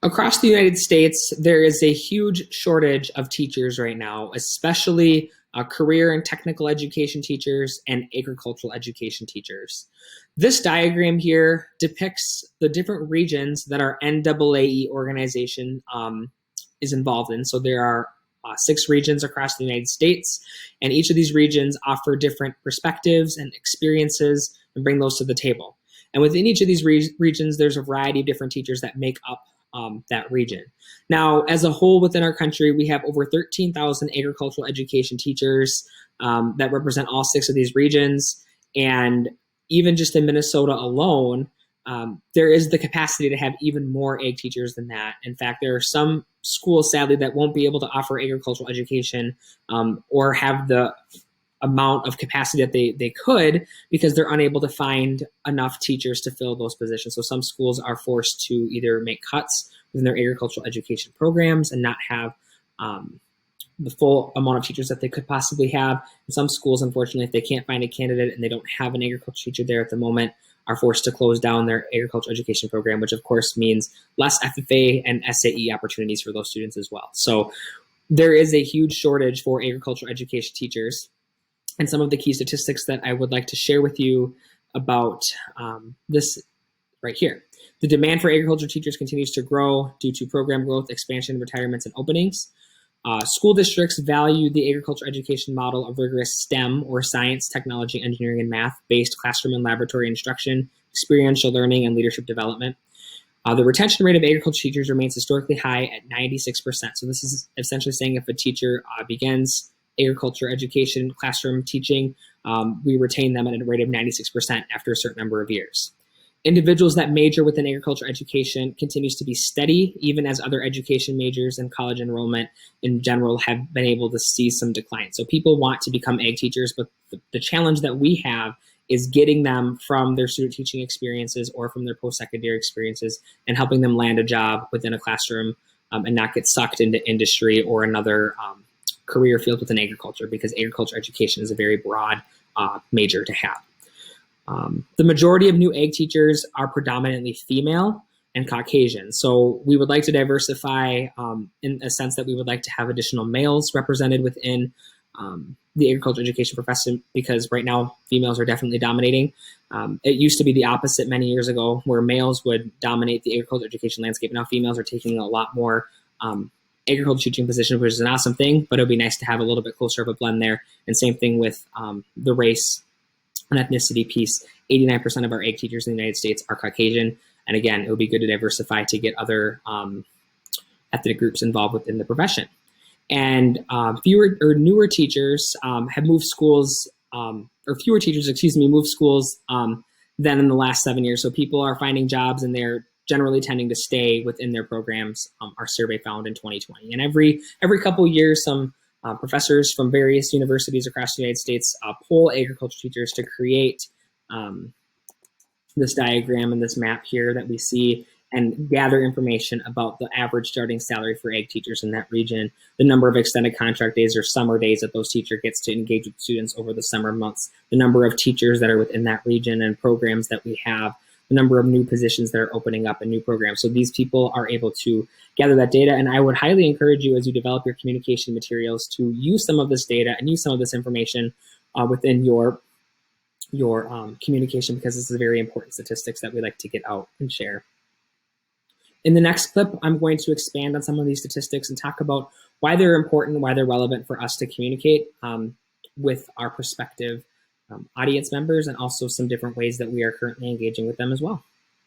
Across the United States, there is a huge shortage of teachers right now, especially career and technical education teachers and agricultural education teachers. This diagram here depicts the different regions that our NAAE organization is involved in. So there are 6 regions across the United States, and each of these regions offer different perspectives and experiences and bring those to the table. And within each of these regions, there's a variety of different teachers that make up that region. Now, as a whole within our country, we have over 13,000 agricultural education teachers that represent all 6 of these regions. And even just in Minnesota alone, there is the capacity to have even more ag teachers than that. In fact, there are some schools, sadly, that won't be able to offer agricultural education or have the amount of capacity that they could because they're unable to find enough teachers to fill those positions. So some schools are forced to either make cuts within their agricultural education programs and not have the full amount of teachers that they could possibly have. And some schools, unfortunately, if they can't find a candidate and they don't have an agriculture teacher there at the moment, are forced to close down their agriculture education program, which of course means less FFA and SAE opportunities for those students as well. So there is a huge shortage for agriculture education teachers. And some of the key statistics that I would like to share with you about this right here. The demand for agriculture teachers continues to grow due to program growth, expansion, retirements, and openings. School districts value the agriculture education model of rigorous STEM or science, technology, engineering, and math-based classroom and laboratory instruction, experiential learning, and leadership development. The retention rate of agriculture teachers remains historically high at 96%. So this is essentially saying if a teacher begins agriculture education classroom teaching, we retain them at a rate of 96% after a certain number of years. Individuals that major within agriculture education continues to be steady, even as other education majors and college enrollment in general have been able to see some decline. So people want to become ag teachers, but the challenge that we have is getting them from their student teaching experiences or from their post-secondary experiences and helping them land a job within a classroom and not get sucked into industry or another career field within agriculture, because agriculture education is a very broad major to have. The majority of new ag teachers are predominantly female and Caucasian. So we would like to diversify in a sense that we would like to have additional males represented within the agriculture education profession, because right now females are definitely dominating. It used to be the opposite many years ago, where males would dominate the agriculture education landscape. Now females are taking a lot more agriculture teaching position, which is an awesome thing, but it would be nice to have a little bit closer of a blend there. And same thing with the race and ethnicity piece. 89% of our ag teachers in the United States are Caucasian. And again, it would be good to diversify to get other ethnic groups involved within the profession. And fewer or newer teachers have moved schools, or fewer teachers, moved schools than in the last 7 years. So people are finding jobs and they're generally tending to stay within their programs, our survey found in 2020. And every couple of years, some professors from various universities across the United States poll agriculture teachers to create this diagram and this map here that we see and gather information about the average starting salary for ag teachers in that region, the number of extended contract days or summer days that those teachers gets to engage with students over the summer months, the number of teachers that are within that region and programs that we have, the number of new positions that are opening up in new programs. So these people are able to gather that data. And I would highly encourage you, as you develop your communication materials, to use some of this data and use some of this information within your communication, because this is very important statistics that we like to get out and share. In the next clip, I'm going to expand on some of these statistics and talk about why they're important, why they're relevant for us to communicate with our prospective audience members, and also some different ways that we are currently engaging with them as well.